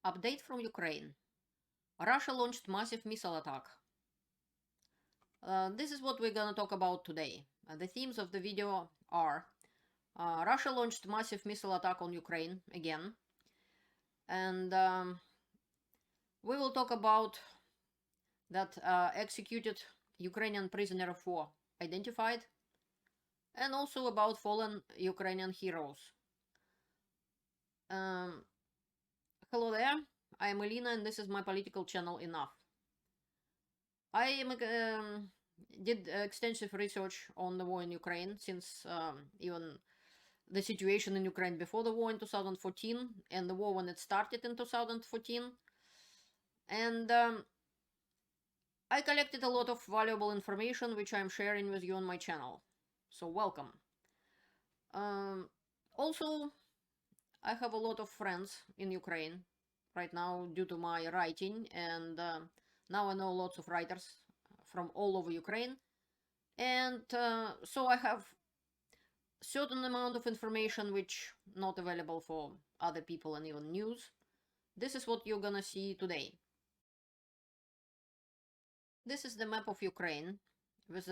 Update from Ukraine. Russia launched massive missile attack. This is what we're gonna talk about today. The themes of the video are Russia launched massive missile attack on Ukraine again. And we will talk about that executed Ukrainian prisoner of war identified, and also about fallen Ukrainian heroes. Hello there, I am Elena and this is my political channel Enough. I did extensive research on the war in Ukraine since even the situation in Ukraine before the war in 2014 and the war when it started in 2014. And I collected a lot of valuable information which I'm sharing with you on my channel. So welcome. Also, I have a lot of friends in Ukraine right now due to my writing, and now I know lots of writers from all over Ukraine. And so I have certain amount of information which not available for other people and even news. This is what you're gonna see today. This is the map of Ukraine with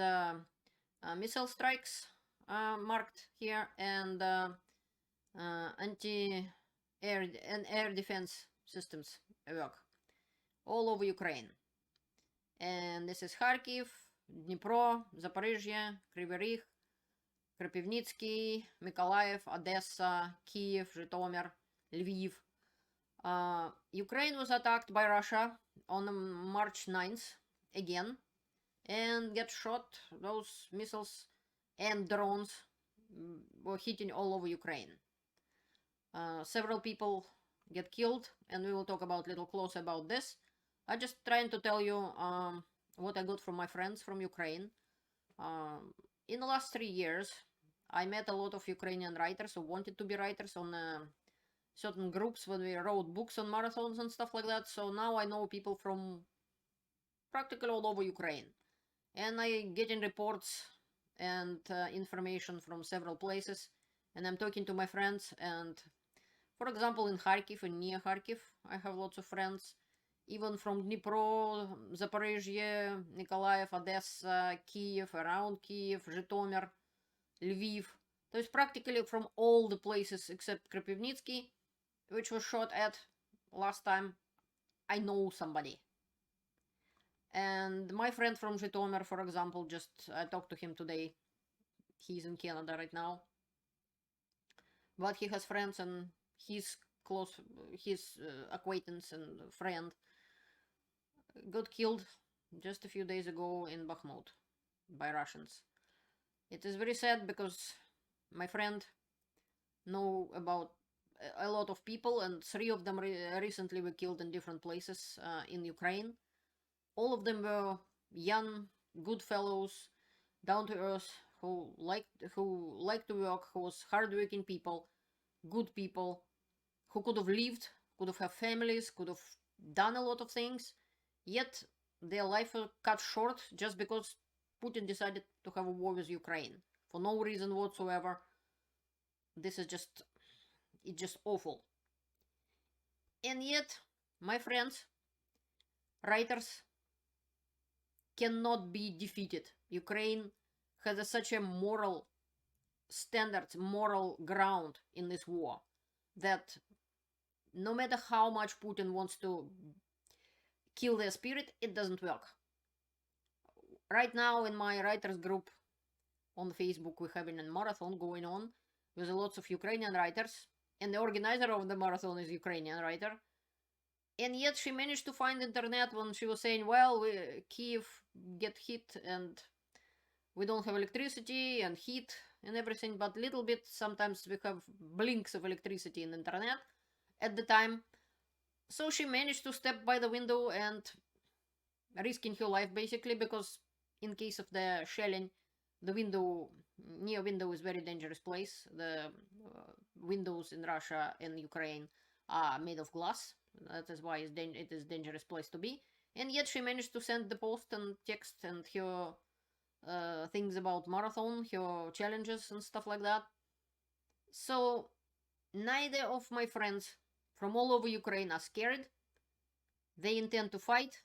missile strikes marked here and anti-air and air defense systems work all over Ukraine. And this is Kharkiv, Dnipro, Zaporizhia, Kryvyi Rih, Kropivnitsky, Mykolaiv, Odessa, Kiev, Zhytomyr, Lviv. Ukraine was attacked by Russia on March 9th again and get shot. Those missiles and drones were hitting all over Ukraine. Several people get killed, and we will talk about a little closer about this. I'm just trying to tell you what I got from my friends from Ukraine. In the last 3 years, I met a lot of Ukrainian writers who wanted to be writers on certain groups when we wrote books on marathons and stuff like that. So now I know people from practically all over Ukraine. And I getting reports and information from several places. And I'm talking to my friends. And for example, in Kharkiv and near Kharkiv, I have lots of friends. Even from Dnipro, Zaporizhia, Mykolaiv, Odessa, Kiev, around Kiev, Zhytomyr, Lviv. So it's practically from all the places except Kropivnitsky, which was shot at last time. I know somebody. And my friend from Zhytomyr, for example, I talked to him today. He's in Canada right now. But he has friends and his acquaintance and friend got killed just a few days ago in Bakhmut by Russians. It is very sad because my friend know about a lot of people, and 3 of them recently were killed in different places in Ukraine. All of them were young, good fellows, down to earth, who liked to work, who was hardworking people, good people, who could have lived, could have families, could have done a lot of things, yet their life was cut short just because Putin decided to have a war with Ukraine for no reason whatsoever. This is just awful. And yet, my friends, writers, cannot be defeated. Ukraine has such a moral standards, moral ground in this war that no matter how much Putin wants to kill their spirit, it doesn't work. Right now in my writers group on Facebook, we're having a marathon going on with lots of Ukrainian writers, and the organizer of the marathon is Ukrainian writer. And yet she managed to find internet when she was saying, well, Kiev get hit and we don't have electricity and heat and everything, but little bit sometimes we have blinks of electricity in the internet at the time. So she managed to step by the window and risking her life basically, because in case of the shelling, the near window is very dangerous place. The windows in Russia and Ukraine are made of glass. That is why it is dangerous place to be. And yet she managed to send the post and text and her things about marathon, her challenges and stuff like that. So neither of my friends from all over Ukraine are scared. They intend to fight.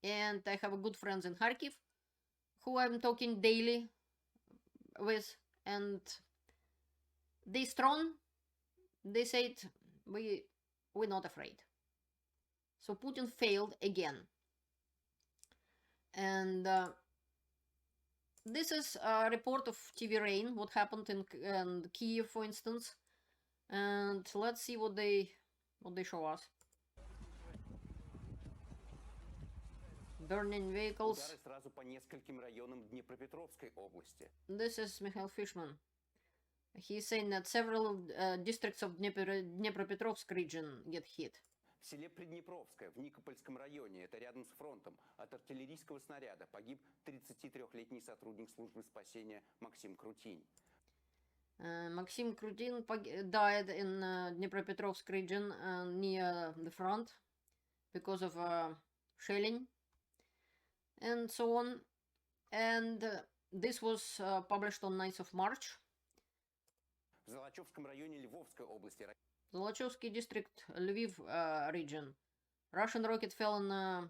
And I have a good friends in Kharkiv who I'm talking daily with. And they strong. They said, we're not afraid. So Putin failed again. And this is a report of TV Rain, what happened in Kiev, for instance. And let's see what they show us. Burning vehicles. This is Mikhail Fishman. He's saying that several districts of Dnepropetrovsk region get hit. В селе Приднепровское, в Никопольском районе, это рядом с фронтом, от артиллерийского снаряда погиб 33-летний сотрудник службы спасения Максим Крутин. Maxim Krutin died in Dnepropetrovsk region near the front because of shelling and so on. And this was published on 9th of March. В Золочевском районе Львовской области. Zolochovsky district, Lviv region. Russian rocket fell in an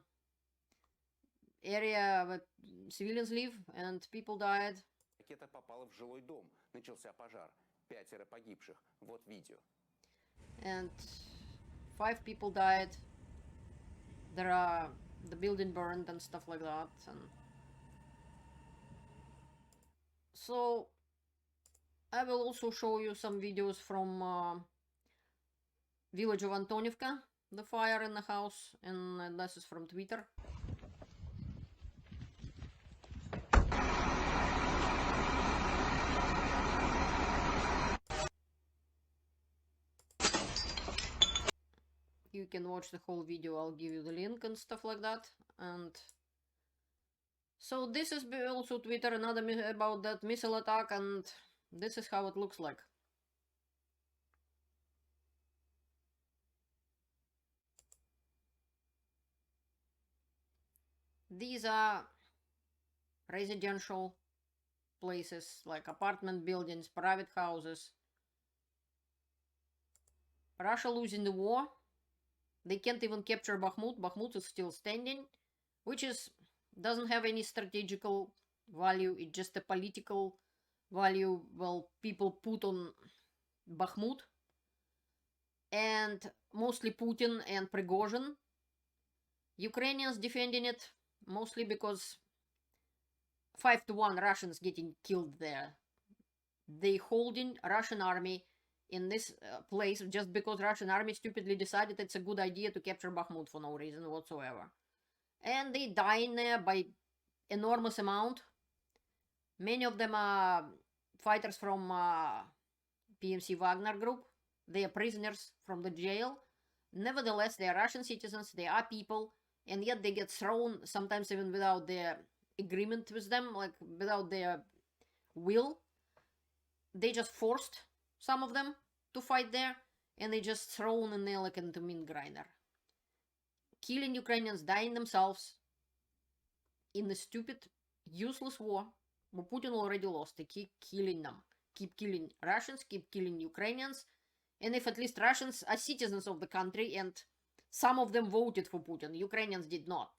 area where civilians live and people died. Ракета попала в жилой дом. Начался пожар. 5 погибших. Вот видео. And 5 people died. The building burned and stuff like that. And so I will also show you some videos from village of Antonivka, the fire in the house, and this is from Twitter. You can watch the whole video, I'll give you the link and stuff like that. And so this is also Twitter, another about that missile attack, and this is how it looks like. These are residential places, like apartment buildings, private houses. Russia losing the war. They can't even capture Bakhmut. Bakhmut is still standing, which doesn't have any strategical value. It's just a political value, well, people put on Bakhmut. And mostly Putin and Prigozhin. Ukrainians defending it. Mostly because 5-1 Russians getting killed there. They holding Russian army in this place just because Russian army stupidly decided it's a good idea to capture Bakhmut for no reason whatsoever. And they dying there by enormous amount. Many of them are fighters from PMC Wagner group. They are prisoners from the jail. Nevertheless, they are Russian citizens. They are people. And yet they get thrown, sometimes even without their agreement with them, like without their will. They just forced some of them to fight there, and they just thrown in there like into meat grinder. Killing Ukrainians, dying themselves in the stupid, useless war where Putin already lost. They keep killing them. Keep killing Russians, keep killing Ukrainians. And if at least Russians are citizens of the country and some of them voted for Putin, Ukrainians did not.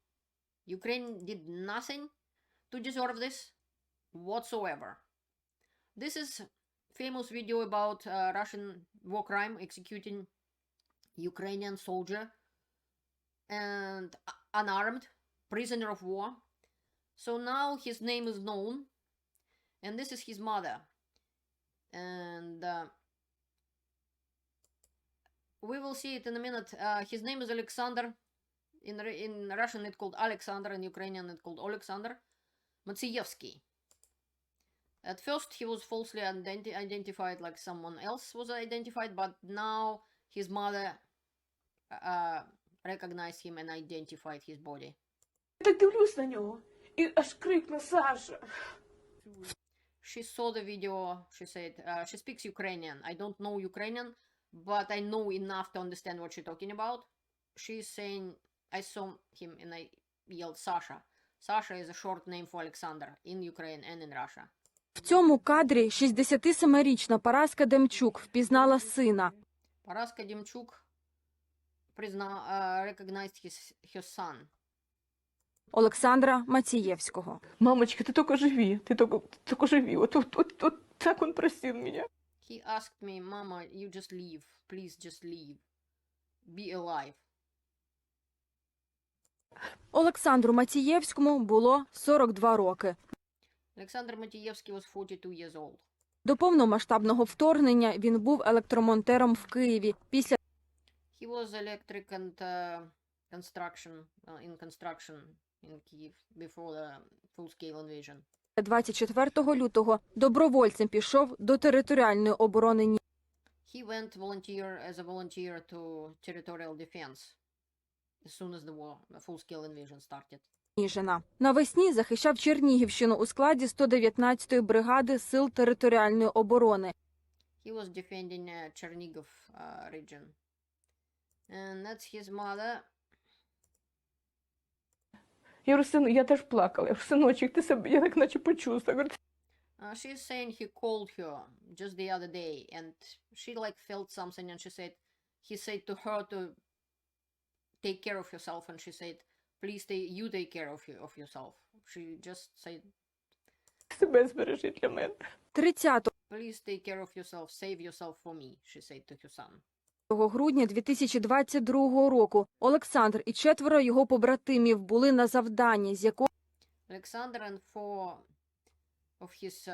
Ukraine did nothing to deserve this whatsoever. This is famous video about Russian war crime executing Ukrainian soldier and unarmed prisoner of war. So now his name is known, and this is his mother. And we will see it in a minute. His name is Oleksandr. In Russian it's called Alexander, in Ukrainian it's called Oleksandr Matsievskyi. At first he was falsely identified, like someone else was identified, but now his mother recognized him and identified his body. She saw the video, she said, she speaks Ukrainian. I don't know Ukrainian, but I know enough to understand what she's talking about. She's saying, I saw him and I yelled Sasha. Sasha is a short name for Alexander in Ukraine and in Russia. В цьому кадрі 67-річна Параска Демчук впізнала сина. Параска Демчук recognized her son. Олександра Мацієвського. Мамочка, ты только живи, ты только живи. Вот так он просил меня. He asked me, Mama, you just leave. Please just leave. Be alive. Олександру Мацієвському було 42 роки. Alexander Matsievskyi was 42 years old. До повномасштабного вторгнення він був електромонтером в Києві. Після He was electric and construction in Kyiv before the full-scale invasion. 24 лютого добровольцем пішов до територіальної оборони He went as a volunteer to territorial defense as soon as the full-scale invasion started. Ніжина. Навесні захищав Чернігівщину у складі 119-ї бригади Сил територіальної оборони. He was defending Chernihiv region. And that's his mother. Я говорю, сыну, я даже плакала. Я говорю, сыночек, ты себе, я так наче почувствовала. Говорю, She's saying he called her just the other day and she like felt something and he said to her to take care of yourself and she said, please you take care of yourself. She just said, себе збережи для мене. 30 please take care of yourself, save yourself for me, she said to her son. грудня 2022 року Олександр і 4 його побратимів були на завданні, з якого Alexander and 4 of his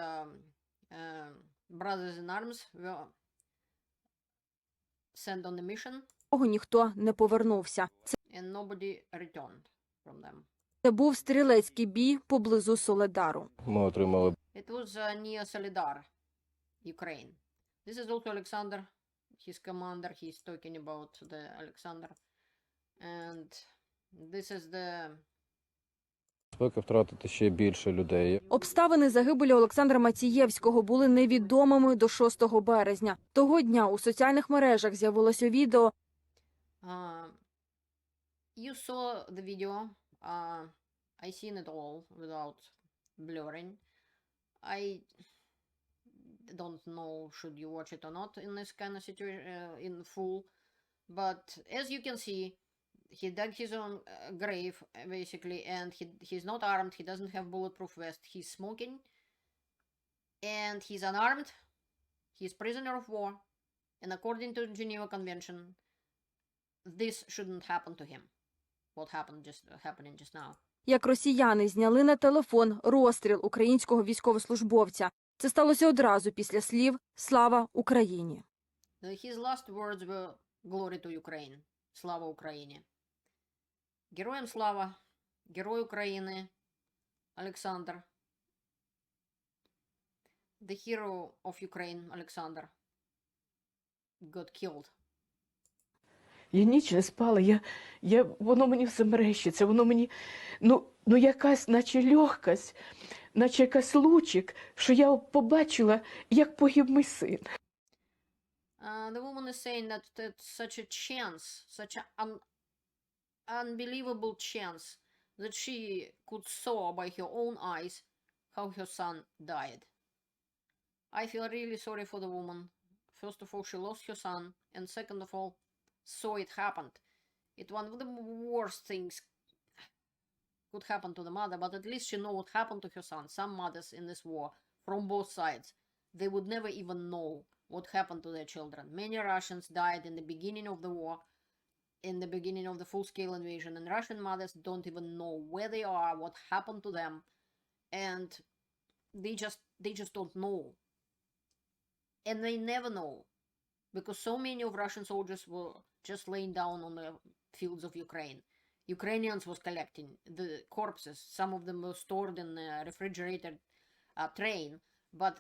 brothers in arms were sent on the mission ніхто не повернувся. and nobody returned from them. Це був стрілецький бій поблизу Соледару. Ми отримали It was near Solidar, Ukraine. This is also Alexander, his commander. He's talking about the Alexander. And this is the... безпеки втратити ще більше людей. Обставини загибелі Олександра Мацієвського були невідомими до 6 березня. Того дня у соціальних мережах з'явилося відео. You saw the video. I seen it all without blurring. I don't know should you watch it or not in this kind of situation in full, but as you can see, he dug his own grave basically, and he's not armed. He doesn't have bulletproof vest. He's smoking, and he's unarmed. He's prisoner of war, and according to the Geneva Convention, this shouldn't happen to him. What happening just now. Як росіяни зняли на телефон розстріл українського військовослужбовця. Це сталося одразу після слів «Слава Україні». His last words were «Glory to Ukraine». Слава Україні. Героям слава. Герой України. Олександр. The hero of Ukraine, Олександр, got killed. Я ніч не спала, воно мені все мерещиться, воно мені, ну якась, наче легкость, наче якась лучик, що я побачила, як погиб мій син. The woman is saying that it's such a chance, such an unbelievable chance that she could saw by her own eyes how her son died. I feel really sorry for the woman. First of all, she lost her son, and second of all, saw it happened. It's one of the worst things could happen to the mother, but at least she know what happened to her son. Some mothers in this war, from both sides, they would never even know what happened to their children. Many Russians died in the beginning of the war, in the beginning of the full-scale invasion, and Russian mothers don't even know where they are, what happened to them, and they just don't know. And they never know, because so many of Russian soldiers were just laying down on the fields of Ukraine. Ukrainians was collecting the corpses. Some of them were stored in a refrigerated train, but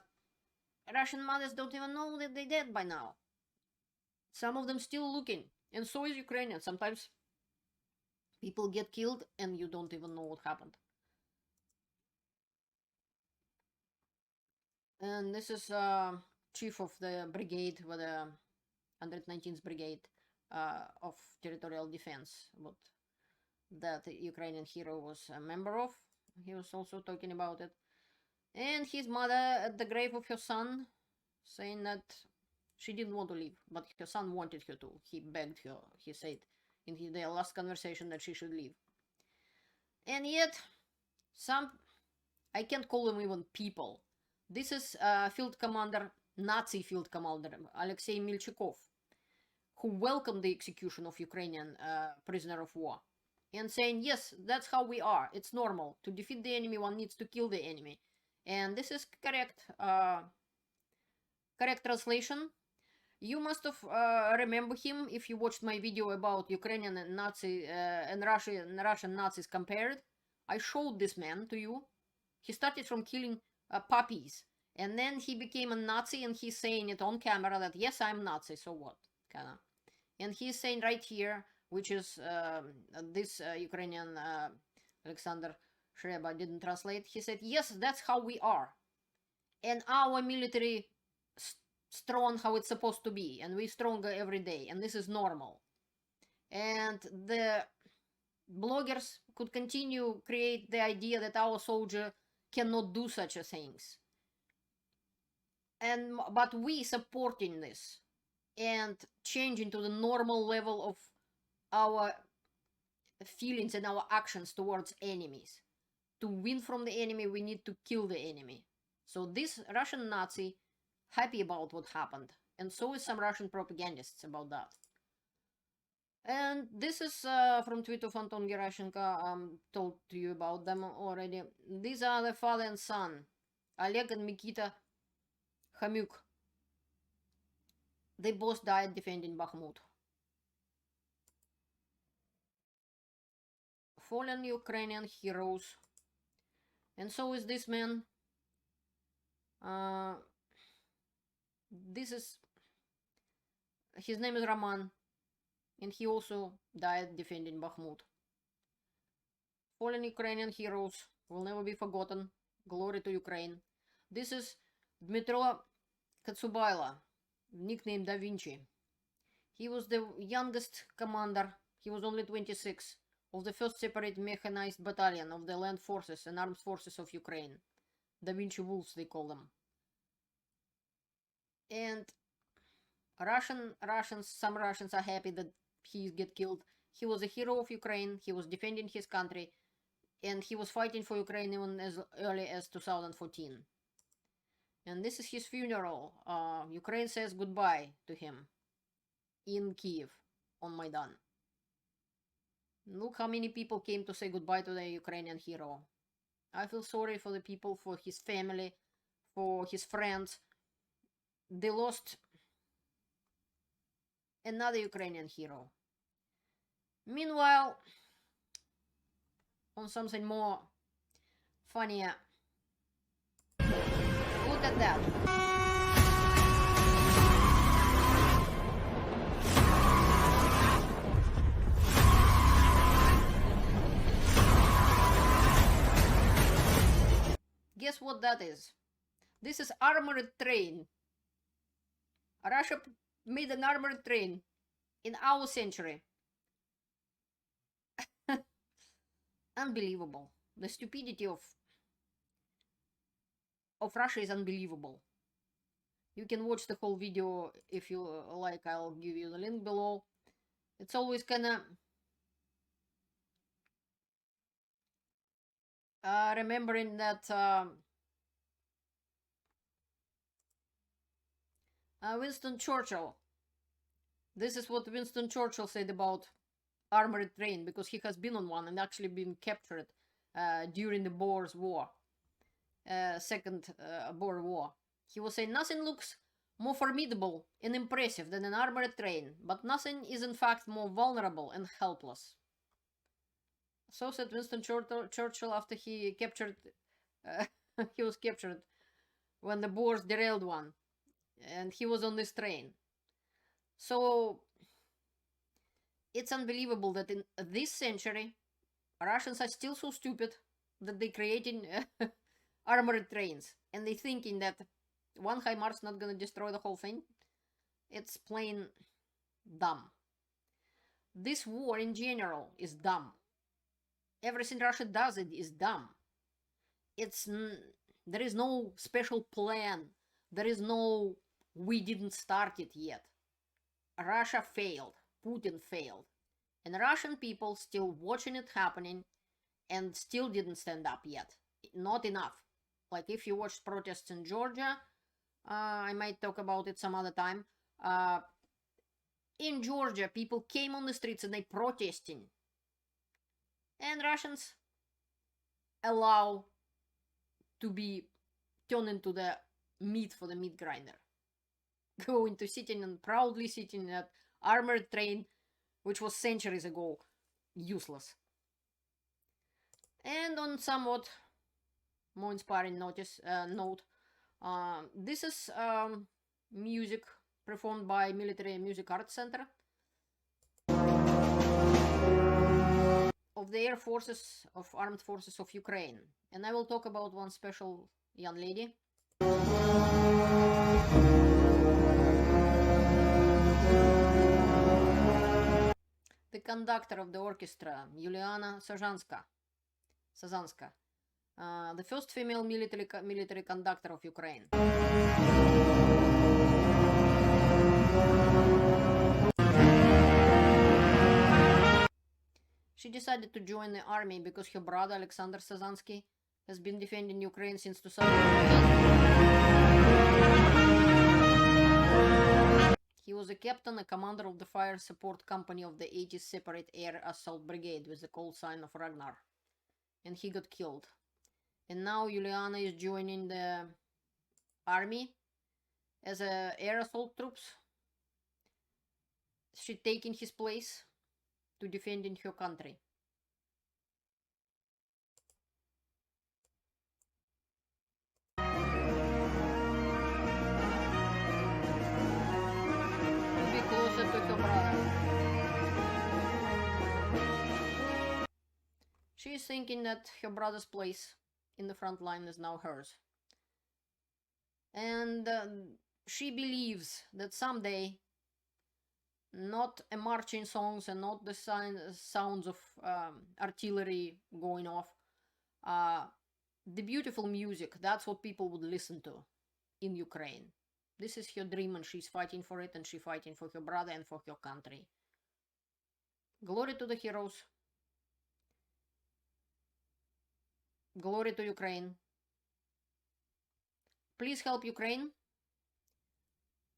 Russian mothers don't even know that they're dead by now. Some of them still looking, and so is Ukrainians. Sometimes people get killed and you don't even know what happened. And this is chief of the brigade, with the 119th Brigade of Territorial Defense, what that the Ukrainian hero was a member of. He was also talking about it. And his mother at the grave of her son, saying that she didn't want to leave, but her son wanted her to. He begged her. He said, in their last conversation that she should leave. And yet, I can't call them even people. This is field commander, Nazi field commander, Alexei Milchikov, who welcomed the execution of Ukrainian prisoner of war. And saying, yes, that's how we are. It's normal. To defeat the enemy, one needs to kill the enemy. And this is correct translation. You must have remember him if you watched my video about Ukrainian and Nazi and Russian Nazis compared. I showed this man to you. He started from killing puppies, and then he became a Nazi, and he's saying it on camera that yes, I'm Nazi. So what? Kinda. And he's saying right here, which is this Ukrainian Oleksandr Shreba didn't translate. He said, yes, that's how we are, and our military strong how it's supposed to be, and we're stronger every day, and this is normal. And the bloggers could continue create the idea that our soldier cannot do such a things, but we supporting this and changing to the normal level of our feelings and our actions towards enemies. To win from the enemy, we need to kill the enemy. So this Russian Nazi happy about what happened, and so is some Russian propagandists about that. And this is from tweet of Anton Gerashenko. Told to you about them already. These are the father and son, Oleg and Mikita Khamyuk. They both died defending Bakhmut. Fallen Ukrainian heroes. And so is this man. His name is Roman, and he also died defending Bakhmut. Fallen Ukrainian heroes will never be forgotten. Glory to Ukraine. This is Dmitro Katsubaila, nicknamed Da Vinci. He was the youngest commander, he was only 26, of the first separate mechanized battalion of the land forces and armed forces of Ukraine. Da Vinci Wolves, they call them. And some Russians are happy that he get killed. He was a hero of Ukraine, he was defending his country, and he was fighting for Ukraine even as early as 2014. And this is his funeral. Ukraine says goodbye to him in Kiev on Maidan. Look how many people came to say goodbye to the Ukrainian hero. I feel sorry for the people, for his family, for his friends. They lost another Ukrainian hero. Meanwhile, on something more funnier, look at that. Guess what that is? This is armored train. Russia made an armored train in our century. Unbelievable. The stupidity of Russia is unbelievable. You can watch the whole video if you like. I'll give you the link below. It's always kinda remembering that Winston Churchill. This is what Winston Churchill said about armored train, because he has been on one and actually been captured during the Boers War, Second Boer War. He was saying, nothing looks more formidable and impressive than an armored train, but nothing is in fact more vulnerable and helpless. So said Winston Churchill after he captured, he was captured when the Boers derailed one, and he was on this train. So it's unbelievable that in this century, Russians are still so stupid that they're creating armored trains, and they're thinking that one HIMARS not gonna destroy the whole thing. It's plain dumb. This war in general is dumb. Everything Russia does it is dumb. There is no special plan. There is no, we didn't start it yet. Russia failed. Putin failed. And Russian people still watching it happening and still didn't stand up yet. Not enough. Like if you watched protests in Georgia, I might talk about it some other time. In Georgia, people came on the streets and they protesting. And Russians allow to be turned into the meat for the meat grinder. Going to sitting and proudly sitting in that armored train, which was centuries ago useless. And on somewhat more inspiring note, this is music performed by Military Music Arts Center of the Air Forces of Armed Forces of Ukraine. And I will talk about one special young lady. The conductor of the orchestra, Yuliana Sazanska, the first female military conductor of Ukraine. She decided to join the army because her brother Oleksandr Sazanskyi has been defending Ukraine since 2008. He was a captain, a commander of the fire support company of the 80th Separate Air Assault Brigade with the call sign of Ragnar. And he got killed. And now Yuliana is joining the army as a air assault troops. She's taking his place to defending her country. To be closer to her brother. She is thinking that her brother's place in the front line is now hers. And she believes that someday, not a marching songs and not the sounds of artillery going off, the beautiful music, that's what people would listen to in Ukraine. This is her dream and she's fighting for it, and she's fighting for her brother and for her country. Glory to the heroes. Glory to Ukraine. Please help Ukraine.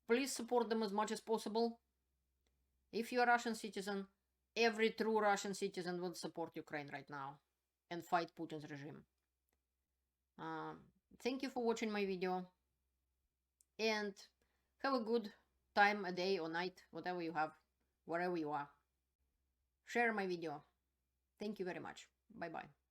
Please support them as much as possible. If you're a Russian citizen, every true Russian citizen will support Ukraine right now and fight Putin's regime. Thank you for watching my video. And have a good time, a day or night, whatever you have, wherever you are. Share my video. Thank you very much. Bye-bye.